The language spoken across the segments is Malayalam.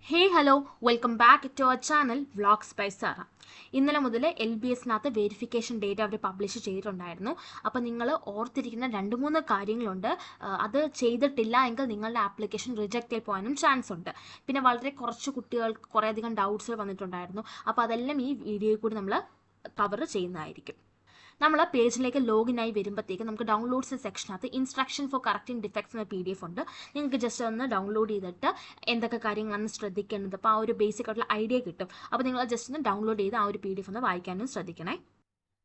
Hey hello welcome back to our channel vlogs by Sara. ഇന്നലെ മുതൽ LBSനകത്ത് വെരിഫിക്കേഷൻ ഡേറ്റ് അവർ പബ്ലിഷ് ചെയ്തിട്ടുണ്ടായിരുന്നു. അപ്പോൾ നിങ്ങൾ ഓർത്തിരിക്കുന്ന 2-3 കാര്യങ്ങളുണ്ട്. അത് ചെയ്തിട്ടില്ല എങ്കിൽ നിങ്ങളുടെ ആപ്ലിക്കേഷൻ റിജക്റ്റ് ആയി പോകാനും ചാൻസ് ഉണ്ട്. പിന്നെ വളരെ കുറച്ച് കുട്ടികൾക്ക് കുറേയധികം ഡൗട്ട്സ് വന്നിട്ടുണ്ടായിരുന്നു. അപ്പോൾ അതെല്ലാം ഈ വീഡിയോയിൽ കൂടി നമ്മൾ കവർ ചെയ്യുന്നതായിരിക്കും. നമ്മൾ പേജിലേക്ക് ലോഗിൻ ആയി വരുമ്പോഴത്തേക്ക് നമുക്ക് ഡൗൺലോഡ്സ് സെക്ഷനകത്ത് ഇൻസ്ട്രക്ഷൻ ഫോർ കറക്റ്റിംഗ് ഡിഫക്ട്സ് എന്ന PDF ഉണ്ട്. നിങ്ങൾക്ക് ജസ്റ്റ് ഒന്ന് ഡൗൺലോഡ് ചെയ്തിട്ട് എന്തൊക്കെ കാര്യങ്ങളാണ് ശ്രദ്ധിക്കേണ്ടത്, അപ്പോൾ ആ ഒരു ബേസിക് ആയിട്ടുള്ള ഐഡിയ കിട്ടും. അപ്പോൾ നിങ്ങൾ ജസ്റ്റ് ഒന്ന് ഡൗൺലോഡ് ചെയ്ത് ആ ഒരു PDF ഒന്ന് വായിക്കാനും ശ്രദ്ധിക്കണേ.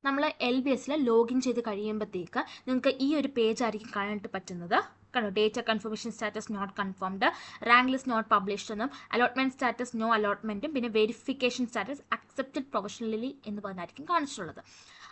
നമ്മൾ LBSൽ ലോഗിൻ ചെയ്ത് കഴിയുമ്പോഴത്തേക്ക് നിങ്ങൾക്ക് ഈ ഒരു പേജ് ആയിരിക്കും കാണാനായിട്ട് പറ്റുന്നത്. കണ്ടോ, date confirmation status not confirmed, rank list not published എന്നും, അലോട്ട്മെന്റ് സ്റ്റാറ്റസ് നോ അലോട്ട്മെന്റും, പിന്നെ വെരിഫിക്കേഷൻ സ്റ്റാറ്റസ് അക്സെപ്റ്റഡ് പ്രൊഫഷണലി എന്ന് പറഞ്ഞായിരിക്കും കാണിച്ചിട്ടുള്ളത്.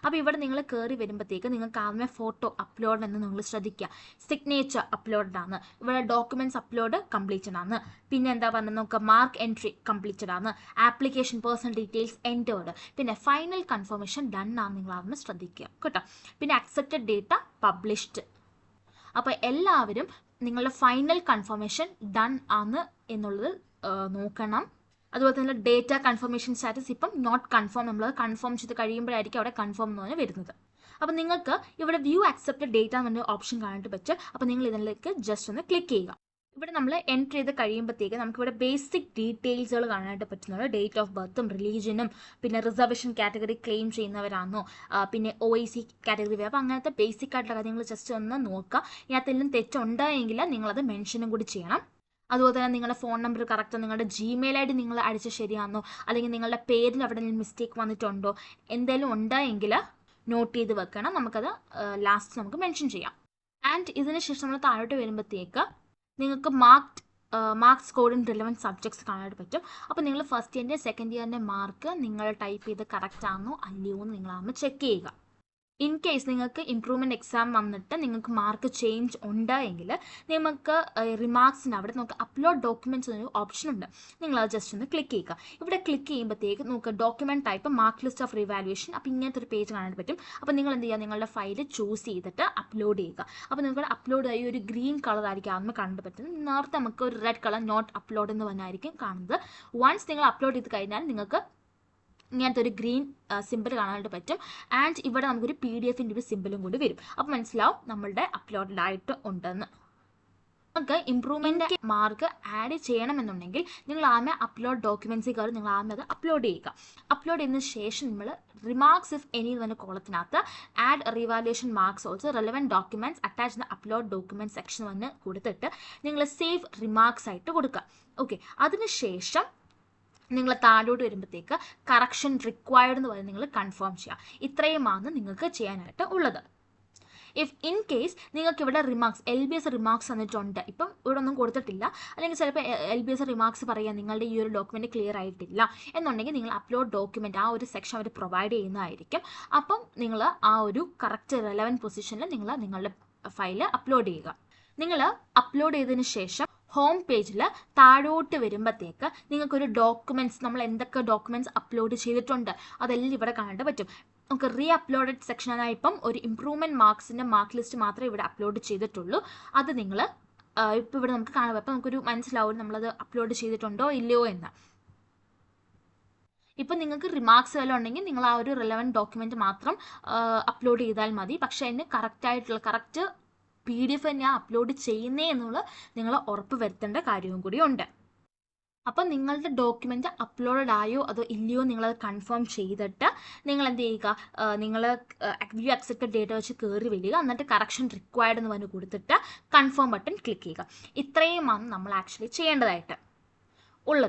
അപ്പോൾ ഇവിടെ നിങ്ങൾ കയറി വരുമ്പോഴത്തേക്ക് നിങ്ങൾക്ക് ആദ്യമേ ഫോട്ടോ അപ്ലോഡ് എന്ന് നിങ്ങൾ ശ്രദ്ധിക്കുക. സിഗ്നേച്ചർ അപ്ലോഡ് ആണ്, ഇവിടെ ഡോക്യുമെന്റ്സ് അപ്ലോഡ് കംപ്ലീറ്റഡ് ആണ്, പിന്നെ എന്താ പറഞ്ഞത് നമുക്ക് മാർക്ക് എൻട്രി കംപ്ലീറ്റഡ് ആണ്, ആപ്ലിക്കേഷൻ പേഴ്സണൽ ഡീറ്റെയിൽസ് എൻറ്റേർഡ്, പിന്നെ ഫൈനൽ കൺഫർമേഷൻ ഡൺ ആണ് നിങ്ങൾ ആദ്യമേ ശ്രദ്ധിക്കുക കേട്ടോ. പിന്നെ അക്സെപ്റ്റഡ് ഡേറ്റ പബ്ലിഷ്ഡ്. അപ്പോൾ എല്ലാവരും നിങ്ങളുടെ ഫൈനൽ കൺഫർമേഷൻ ഡൺ ആണ് എന്നുള്ളത് നോക്കണം. അതുപോലെ തന്നെ ഡേറ്റ കൺഫർമേഷൻ സ്റ്റാറ്റസ് ഇപ്പം നോട്ട് കൺഫേം, നമ്മൾ കൺഫേം ചെയ്ത് കഴിയുമ്പോഴായിരിക്കും അവിടെ കൺഫേം എന്ന് പറഞ്ഞാൽ വരുന്നത്. അപ്പോൾ നിങ്ങൾക്ക് ഇവിടെ വ്യൂ അക്സെപ്റ്റഡ് ഡേറ്റ എന്നൊരു ഓപ്ഷൻ കാണാനായിട്ട് പറ്റും. അപ്പോൾ നിങ്ങൾ ഇതിലേക്ക് ജസ്റ്റ് ഒന്ന് ക്ലിക്ക് ചെയ്യുക. ഇവിടെ നമ്മൾ എൻറ്റർ ചെയ്ത് കഴിയുമ്പോഴത്തേക്ക് നമുക്കിവിടെ ബേസിക് ഡീറ്റെയിൽസുകൾ കാണാനായിട്ട് പറ്റുന്നത് ഡേറ്റ് ഓഫ് ബർത്തും റിലീജിയനും, പിന്നെ റിസർവേഷൻ കാറ്റഗറി ക്ലെയിം ചെയ്യുന്നവരാണോ, പിന്നെ OIC കാറ്റഗറി വരെ. അപ്പോൾ അങ്ങനത്തെ ബേസിക് ആയിട്ടുള്ള കാര്യങ്ങൾ ജസ്റ്റ് ഒന്ന് നോക്കുക. ഇതിനകത്തെല്ലാം തെറ്റുണ്ടായെങ്കിൽ നിങ്ങളത് മെൻഷനും കൂടി ചെയ്യണം. അതുപോലെ തന്നെ നിങ്ങളുടെ ഫോൺ നമ്പർ കറക്റ്റോ, നിങ്ങളുടെ Gmail ID നിങ്ങൾ അടിച്ച് ശരിയാണെന്നോ, അല്ലെങ്കിൽ നിങ്ങളുടെ പേരിൽ അവിടെ മിസ്റ്റേക്ക് വന്നിട്ടുണ്ടോ, എന്തെങ്കിലും ഉണ്ടായെങ്കിൽ നോട്ട് ചെയ്ത് വെക്കണം. നമുക്കത് ലാസ്റ്റ് നമുക്ക് മെൻഷൻ ചെയ്യാം. ആൻഡ് ഇതിന് ശേഷം നമ്മൾ താഴോട്ട് വരുമ്പോഴത്തേക്ക് നിങ്ങൾക്ക് marks code in relevant subjects കാണാനായിട്ട് പറ്റും. അപ്പോൾ നിങ്ങൾ ഫസ്റ്റ് ഇയറിൻ്റെ സെക്കൻഡ് ഇയറിൻ്റെ മാർക്ക് നിങ്ങൾ ടൈപ്പ് ചെയ്ത് കറക്റ്റ് ആണോ അല്ലയോ എന്ന് നിങ്ങളാകുമ്പോൾ ചെക്ക് ചെയ്യുക. ഇൻ കേസ് നിങ്ങൾക്ക് ഇംപ്രൂവ്മെൻറ്റ് എക്സാം വന്നിട്ട് നിങ്ങൾക്ക് മാർക്ക് ചേഞ്ച് ഉണ്ടായെങ്കിൽ നിങ്ങൾക്ക് റിമാർക്സിന് അവിടെ നമുക്ക് അപ്ലോഡ് ഡോക്യുമെൻറ്റ്സ് എന്നൊരു ഓപ്ഷൻ ഉണ്ട്. നിങ്ങൾ അത് ജസ്റ്റ് ഒന്ന് ക്ലിക്ക് ചെയ്യുക. ഇവിടെ ക്ലിക്ക് ചെയ്യുമ്പോഴത്തേക്ക് നമുക്ക് document type mark list of revaluation, അപ്പോൾ ഇങ്ങനത്തെ ഒരു പേജ് കാണാൻ പറ്റും. അപ്പോൾ നിങ്ങൾ എന്ത് ചെയ്യുക, നിങ്ങളുടെ ഫയൽ ചൂസ് ചെയ്തിട്ട് അപ്ലോഡ് ചെയ്യുക. അപ്പോൾ നിങ്ങൾക്ക് അപ്ലോഡ് ആയി ഒരു ഗ്രീൻ കളർ ആയിരിക്കും ആദ്യം കാണാൻ പറ്റുന്നത്. നേരത്തെ നമുക്ക് ഒരു റെഡ് കളർ നോട്ട് അപ്ലോഡ് എന്ന് പറഞ്ഞായിരിക്കും കാണുന്നത്. വൺസ് നിങ്ങൾ അപ്ലോഡ് ചെയ്ത് കഴിഞ്ഞാൽ നിങ്ങൾക്ക് ഇങ്ങനത്തെ ഒരു ഗ്രീൻ സിമ്പിൾ കാണാനായിട്ട് പറ്റും. ആൻഡ് ഇവിടെ നമുക്കൊരു PDF-ൻ്റെ ഒരു സിമ്പിളും കൂടി വരും. അപ്പോൾ മനസ്സിലാവും നമ്മളുടെ അപ്ലോഡഡ് ആയിട്ട് ഉണ്ടെന്ന്. നമുക്ക് ഇംപ്രൂവ്മെൻറ്റ് മാർക്ക് ആഡ് ചെയ്യണമെന്നുണ്ടെങ്കിൽ നിങ്ങൾ ആദ്യമേ അപ്ലോഡ് ഡോക്യുമെൻറ്റ്സിൽ കയറി നിങ്ങൾ ആദ്യമേ അത് അപ്ലോഡ് ചെയ്യുക. അപ്ലോഡ് ചെയ്തതിന് ശേഷം നമ്മൾ റിമാർക്സ് ഇഫ് എനി എന്ന് പറഞ്ഞ കോളത്തിനകത്ത് add revaluation marks also relevant documents attach the upload document section വന്ന് കൊടുത്തിട്ട് നിങ്ങൾ സേവ് റിമാർക്സ് ആയിട്ട് കൊടുക്കുക. ഓക്കെ, അതിനുശേഷം നിങ്ങൾ താഴോട്ട് വരുമ്പോഴത്തേക്ക് കറക്ഷൻ റിക്വയർഡ് എന്ന് പറഞ്ഞ് നിങ്ങൾ കൺഫേം ചെയ്യുക. ഇത്രയുമാണ് നിങ്ങൾക്ക് ചെയ്യാനായിട്ട് ഉള്ളത്. ഇഫ് ഇൻ കേസ് നിങ്ങൾക്ക് ഇവിടെ റിമാർക്സ് LBS റിമാർക്സ് വന്നിട്ടുണ്ട്, ഇപ്പം ഇവിടെ ഒന്നും കൊടുത്തിട്ടില്ല, അല്ലെങ്കിൽ ചിലപ്പോൾ LBS റിമാർക്സ് പറയുക നിങ്ങളുടെ ഈ ഒരു ഡോക്യുമെൻറ്റ് ക്ലിയർ ആയിട്ടില്ല എന്നുണ്ടെങ്കിൽ നിങ്ങൾ അപ്ലോഡ് ഡോക്യുമെൻറ്റ് ആ ഒരു സെക്ഷൻ അവർ പ്രൊവൈഡ് ചെയ്യുന്നതായിരിക്കും. അപ്പം നിങ്ങൾ ആ ഒരു കറക്റ്റ് റെലവൻറ്റ് പൊസിഷനിൽ നിങ്ങൾ നിങ്ങളുടെ ഫയൽ അപ്ലോഡ് ചെയ്യുക. നിങ്ങൾ അപ്ലോഡ് ചെയ്തതിന് ശേഷം ഹോം പേജിൽ താഴോട്ട് വരുമ്പോഴത്തേക്ക് നിങ്ങൾക്കൊരു ഡോക്യുമെൻറ്റ്സ്, നമ്മൾ എന്തൊക്കെ ഡോക്യുമെൻറ്റ്സ് അപ്ലോഡ് ചെയ്തിട്ടുണ്ട് അതെല്ലാം ഇവിടെ കാണാനായിട്ട് പറ്റും. നമുക്ക് റീ അപ്ലോഡഡ് സെക്ഷനായി ഇപ്പം ഒരു ഇംപ്രൂവ്മെൻറ്റ് മാർക്സിൻ്റെ മാർക്ക് ലിസ്റ്റ് മാത്രമേ ഇവിടെ അപ്ലോഡ് ചെയ്തിട്ടുള്ളൂ. അത് നിങ്ങൾ ഇപ്പോൾ ഇവിടെ നമുക്ക് കാണാം. അപ്പോൾ നമുക്കൊരു മനസ്സിലാവും നമ്മളത് അപ്ലോഡ് ചെയ്തിട്ടുണ്ടോ ഇല്ലയോ എന്ന്. ഇപ്പം നിങ്ങൾക്ക് റിമാർക്സ് വല്ലതും ഉണ്ടെങ്കിൽ നിങ്ങൾ ആ ഒരു റിലവൻറ്റ് ഡോക്യുമെൻറ്റ് മാത്രം അപ്ലോഡ് ചെയ്താൽ മതി. പക്ഷേ അതിന് കറക്റ്റ് PDF തന്നെ അപ്ലോഡ് ചെയ്യുന്നേ എന്നുള്ള നിങ്ങൾ ഉറപ്പ് വരുത്തേണ്ട കാര്യവും കൂടി ഉണ്ട്. അപ്പം നിങ്ങളുടെ ഡോക്യുമെൻ്റ് അപ്ലോഡ് ആയോ അതോ ഇല്ലയോ നിങ്ങളത് കൺഫേം ചെയ്തിട്ട് നിങ്ങൾ എന്ത് ചെയ്യുക, നിങ്ങൾ വ്യൂ അക്സെപ്റ്റഡ് ഡേറ്റ വെച്ച് കയറി വരിക. എന്നിട്ട് കറക്ഷൻ റിക്വയർഡ് എന്ന് പറഞ്ഞ് കൊടുത്തിട്ട് കൺഫേം ബട്ടൺ ക്ലിക്ക് ചെയ്യുക. ഇത്രയുമാണ് നമ്മൾ ആക്ച്വലി ചെയ്യേണ്ടതായിട്ട് ഉള്ളത്.